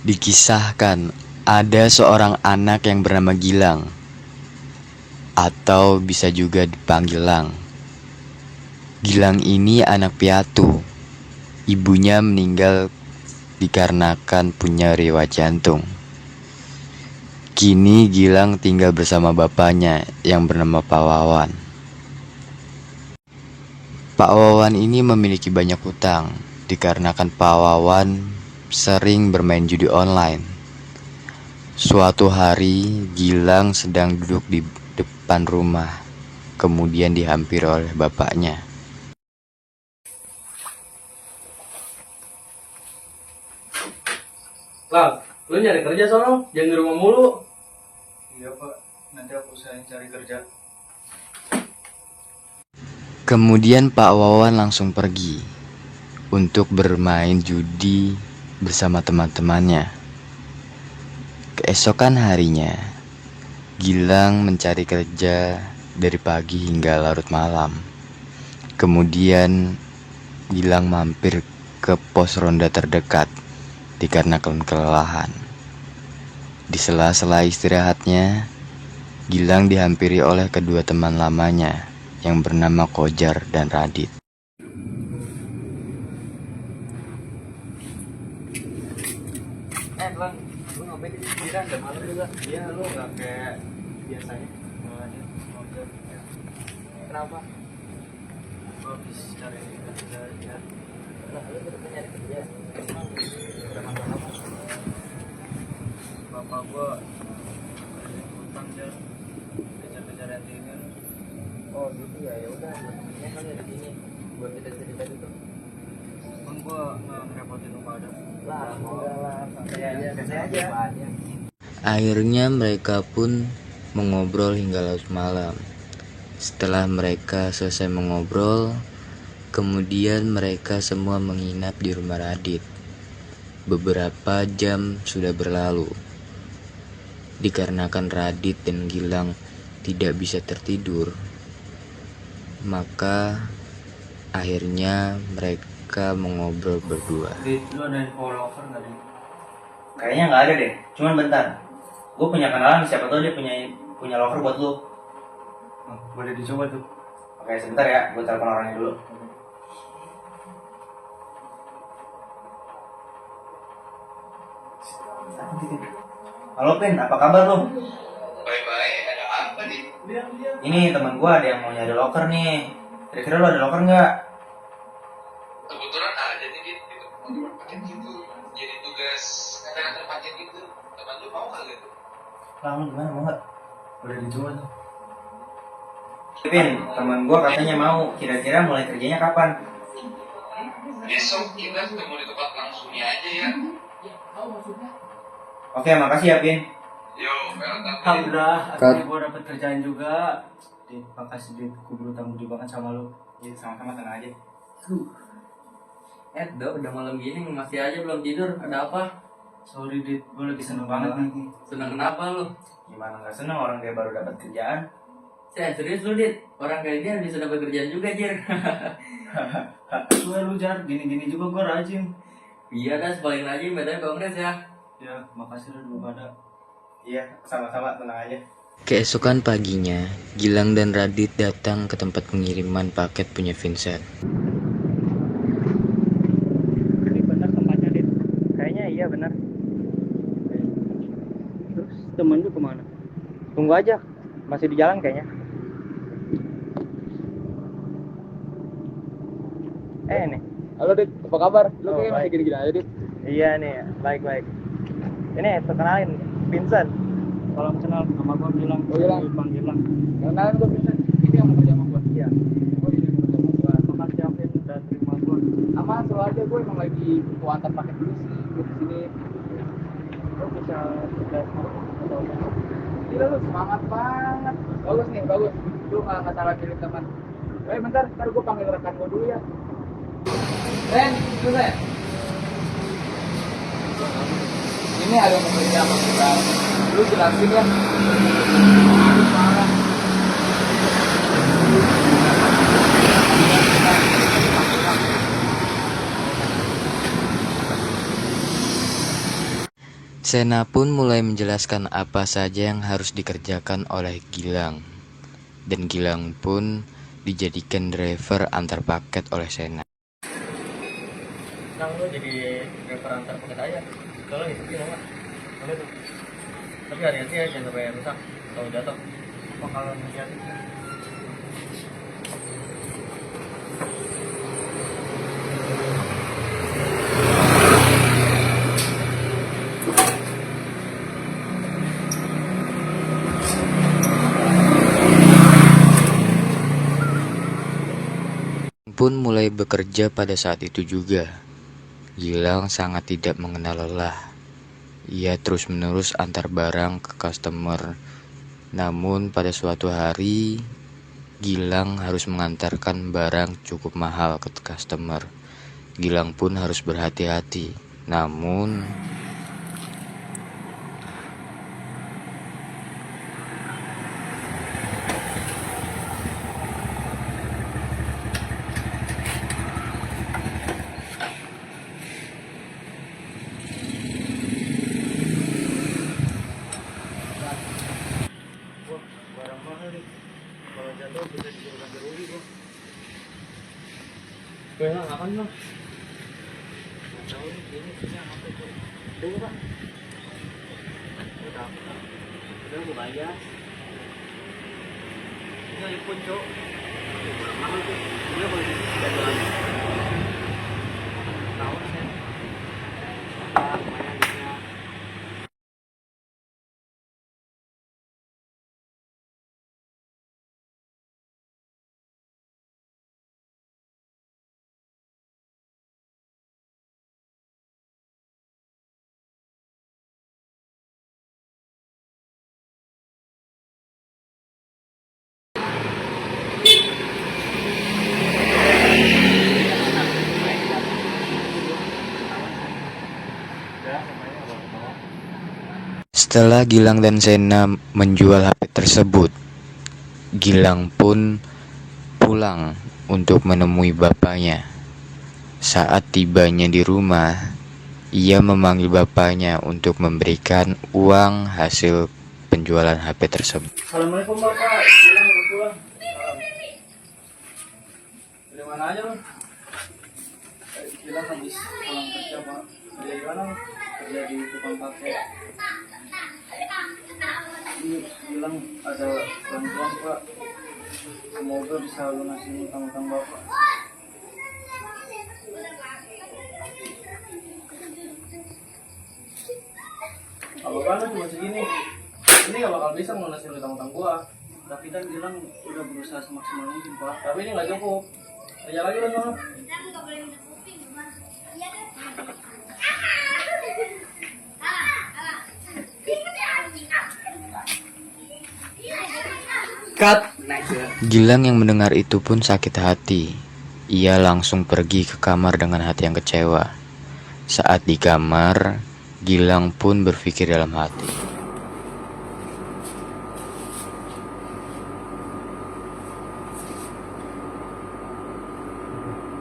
Dikisahkan ada seorang anak yang bernama Gilang, atau bisa juga dipanggil Lang. Gilang ini anak piatu. Ibunya meninggal dikarenakan punya riwayat jantung. Kini Gilang tinggal bersama bapaknya yang bernama Pak Wawan. Pak Wawan ini memiliki banyak hutang dikarenakan Pak Wawan sering bermain judi online. Suatu hari Gilang sedang duduk di depan rumah, kemudian dihampiri oleh bapaknya. Lang, lu nyari kerja sono, jangan di rumah mulu. Iya pak, nanti aku usahain cari kerja. Kemudian Pak Wawan langsung pergi untuk bermain judi bersama teman-temannya. Keesokan harinya, Gilang mencari kerja dari pagi hingga larut malam. Kemudian Gilang mampir ke pos ronda terdekat dikarenakan kelelahan. Di sela-sela istirahatnya, Gilang dihampiri oleh kedua teman lamanya yang bernama Kojar dan Radit. Lang, lu ngapain di sini? Udah malam juga. Iya, lu nggak kayak biasanya. Ada order. Ya. Kenapa? Gua habis cari kerja aja. Lah, lu tetep nyari kerja. Emang udah masalah apa? Bapak gua ada utang jar, kejar-kejar yang tinggal. Oh gitu ya, ya udah. Temennya kali ada sini. Buat kita cerita gitu. Bang gua nggak ngerepotin lu pada. Lah, enggak lah, santai aja. Santai aja. Akhirnya mereka pun mengobrol hingga larut malam. Setelah mereka selesai mengobrol, kemudian mereka semua menginap di rumah Radit. Beberapa jam sudah berlalu. Dikarenakan Radit dan Gilang tidak bisa tertidur, maka akhirnya mereka mengobrol berdua. Dit, lu ada info lover nggak dit? Kayaknya nggak ada deh, cuman bentar. Gue punya kenalan, siapa tahu dia punya lover buat lu. Oh, boleh dicoba tuh. Oke, sebentar ya, gue telepon orangnya dulu. Halo Pin, apa kabar lu? Baik-baik, ada apa nih? Ini teman gue ada yang mau nyari loker nih. Kira-kira lu ada loker nggak? Kebetulan ada nih di tempat paket gitu. Jadi tugas ngantar paket gitu. Teman lu mau kagak tuh? Lah, lu gimana, mau nggak? Boleh dicoba tuh. Pin, teman gue katanya mau. Kira-kira mulai kerjanya kapan? Besok kita ketemu di tempat langsungnya aja ya. Oke, makasih ya Pin. Yo, welcome. Alhamdulillah, akhirnya gua dapet kerjaan juga. Dit, makasih Dit, gua berutang budi banget sama lu. Ya, sama-sama, tenang aja. Udah malam gini masih aja belum tidur. Ada apa? Sorry Dit, gua lagi seneng banget nih. Senang kenapa lu? Gimana nggak seneng orang kayak baru dapat kerjaan? Serius lu, Dit? Orang kayak dia bisa dapat kerjaan juga, Jir. Lu jar, gini-gini juga gua rajin. Iya kan, paling rajin betulnya kongres ya. Ya, makasih lu pada. Iya, sama-sama, tenang aja. Keesokan paginya, Gilang dan Radit datang ke tempat pengiriman paket punya Vincent. Ini benar tempatnya, Dit? Kayaknya iya benar. Terus temen lu kemana? Tunggu aja, masih di jalan kayaknya. Nih. Halo Dit, apa kabar? Lu Oh, kayaknya masih baik. gini-gini aja Dit. Iya nih, baik-baik. Ini perkenalin, Vincent. Salam kenal, nama gua Gilang. Oh, Gilang. Panggil Gilang. Kenalan gue Vincent, ini yang mau kerja sama gue. Iya. Oh ini yang mau kerja sama gue. Makasih Afin udah terima gua. Aman, selalu aja gue emang lagi butuh antar paket dulu sih. Gue di sini. Lu bisa kerja sama atau Gila lu semangat banget. Bagus nih, bagus. Lu nggak salah pilih teman. Bentar, ntar gue panggil rekan gue dulu ya. Ren, itu Ren. Ini ada yang mau kerja sama kita. Lu jelasin ya. Aduh, parah. Sena pun mulai menjelaskan apa saja yang harus dikerjakan oleh Gilang. Dan Gilang pun dijadikan driver antar paket oleh Sena. Nang lu jadi driver antar paket aja. Kalau gitu gimana? Boleh tuh. Tapi hati-hati ya, jangan sampai rusak atau jatuh. Kalau hujan. Pun mulai bekerja pada saat itu juga. Gilang sangat tidak mengenal lelah. Ia terus-menerus antar barang ke customer. Namun pada suatu hari, Gilang harus mengantarkan barang cukup mahal ke customer. Gilang pun harus berhati-hati. Namun, Wah, barang mahal nih. Kalau jatuh bisa disuruh ganti rugi gua. Gue nggak akan bang. Nggak tahu nih, ini apa tuh? Udah ya, Pak. Udah, udah gue bayar. Ini iPhone cok. Barang mahal tuh. Ini boleh jatuh lagi. Tahu saya. Apa lumayan duitnya. setelah Gilang dan Sena menjual HP tersebut, Gilang pun pulang untuk menemui bapaknya. Saat tibanya di rumah, ia memanggil bapaknya untuk memberikan uang hasil penjualan HP tersebut. Assalamualaikum Bapak, bilang kebetulan. Dari mana aja lu? Bilang habis pulang kerja Pak. Kerja di mana? Kerja di tukang pakai. Ini bilang ada bantuan Pak. Semoga bisa lunasin utang-utang Bapak. Apa cuma segini? Ini gak bakal bisa ngelunasin utang-utang gua. Tapi kan bilang udah berusaha semaksimal mungkin Pak. Tapi ini gak cukup. Aja lagi lah sono. Cut. Gilang yang mendengar itu pun sakit hati. Ia langsung pergi ke kamar dengan hati yang kecewa. Saat di kamar, Gilang pun berpikir dalam hati.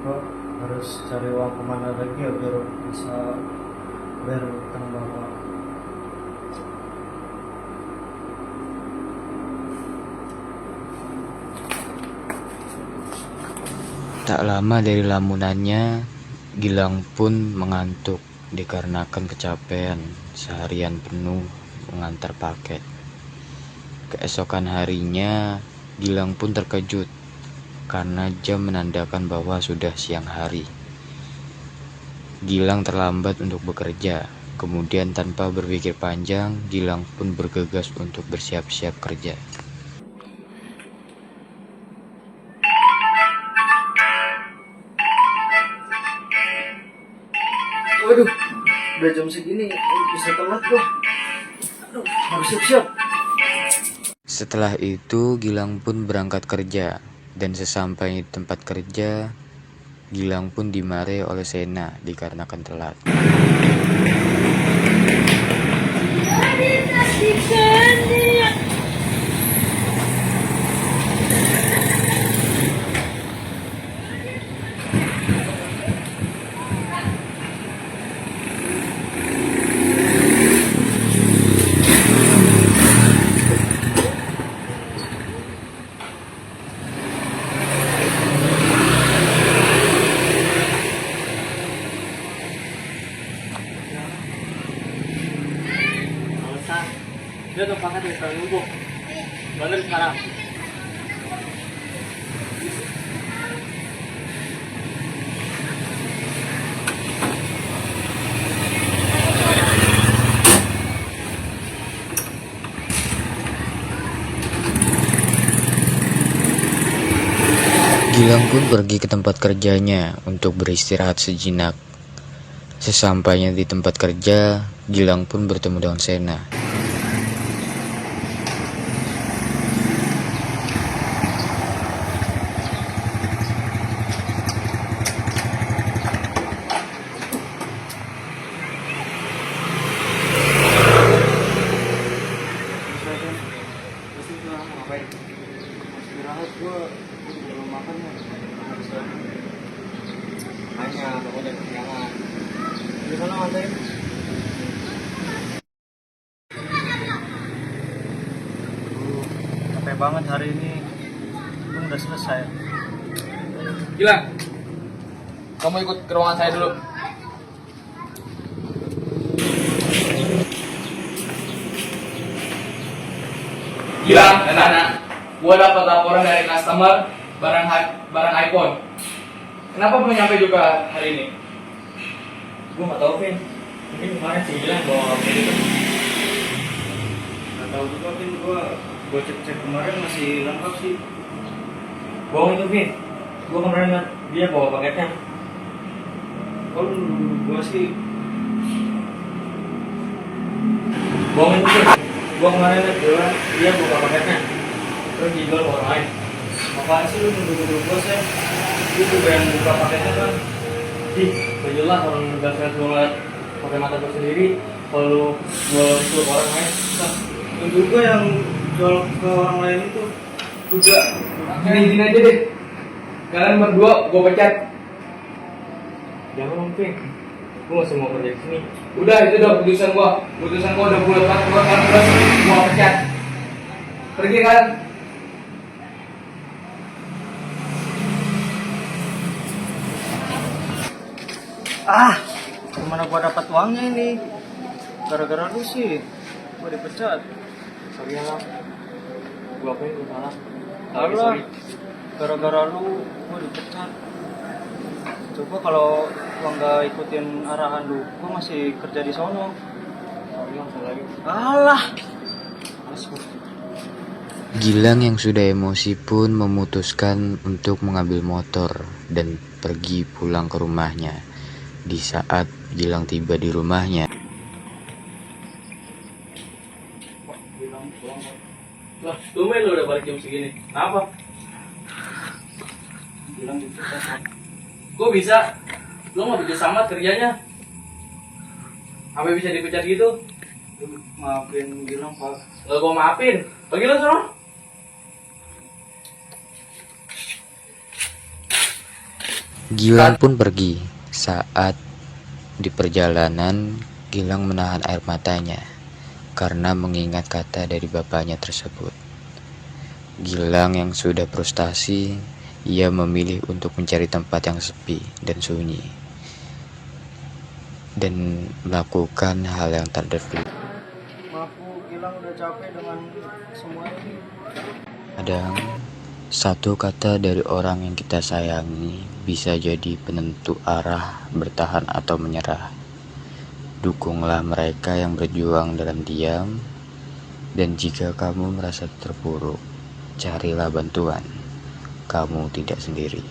Kok harus cari uang kemana lagi ya biar bisa bayar utang Bapak. Tak lama dari lamunannya, Gilang pun mengantuk dikarenakan kecapean seharian penuh mengantar paket. Keesokan harinya, Gilang pun terkejut karena jam menandakan bahwa sudah siang hari. Gilang terlambat untuk bekerja. Kemudian tanpa berpikir panjang, Gilang pun bergegas untuk bersiap-siap kerja. Waduh, udah jam segini bisa telat gua. Aduh, harus siap-siap. Setelah itu, Gilang pun berangkat kerja. Dan sesampainya di tempat kerja, Gilang pun dimarahi oleh Sena dikarenakan telat. sekarang numpuk. Bener sekarang. Gilang pun pergi ke tempat kerjanya untuk beristirahat sejenak. Sesampainya di tempat kerja, Gilang pun bertemu dengan Sena. Istirahat gue belum makan ya. Hanya kamu udah kesiangan. Di sana nganterin. Capek banget hari ini. Belum udah selesai. Gilang, kamu ikut ke ruangan saya dulu. Gilang, anak-anak, gua dapat laporan dari customer barang iPhone. Kenapa belum nyampe juga hari ini? Gue nggak tahu Vin, mungkin kemarin sih bilang bawa HP itu. Gak tau juga Vin, gue cek kemarin masih lengkap sih. Bohong itu Vin, gue kemarin liat dia bawa paketnya. Kalau gue sih Bohong itu Vin, gue kemarin liat dia bawa paketnya, terus dijual ke orang lain. apaan sih lu nuduh-nuduh gue sih? Gue juga yang buka paketnya kan. Ih, gak jelas orang gas-gas gue ngeliat pakai mata gue sendiri. Kalau lu jual itu ke orang lain, Nah, lu juga yang jual ke orang lain itu. Udah, gini aja deh. Kalian berdua gua pecat. jangan dong Vin, gue masih mau kerja di sini. Udah, itu udah keputusan gua. Keputusan gua udah bulat banget. Gua pecat. Pergi kan? Gimana gua dapat uangnya ini? Gara-gara lu sih, gua dipecat. Sorry ya lah, gue apa yang gue salah. Alah, gara-gara lu gua dipecat. Coba kalau gua nggak ikutin arahan lu, gua masih kerja di sono. Sorry lah, sekali lagi. Alah, Gilang yang sudah emosi pun memutuskan untuk mengambil motor dan pergi pulang ke rumahnya. Di saat Gilang tiba di rumahnya, lah, tumben lu udah balik jam segini. Kenapa? Bilang dipecat. Kok bisa? Lu nggak bekerja sama kerjanya? Apa bisa dipecat gitu? Maafin bilang Pak. Nggak gua maafin. Pergi lu sono. Gilang pun pergi. Saat di perjalanan, Gilang menahan air matanya karena mengingat kata dari bapaknya tersebut. Gilang yang sudah frustasi, ia memilih untuk mencari tempat yang sepi dan sunyi dan melakukan hal yang tak terduga. Maaf Bu, Gilang udah capek dengan semua ini. Kadang satu kata dari orang yang kita sayangi bisa jadi penentu arah bertahan atau menyerah. Dukunglah mereka yang berjuang dalam diam, dan jika kamu merasa terpuruk, carilah bantuan. Kamu tidak sendiri.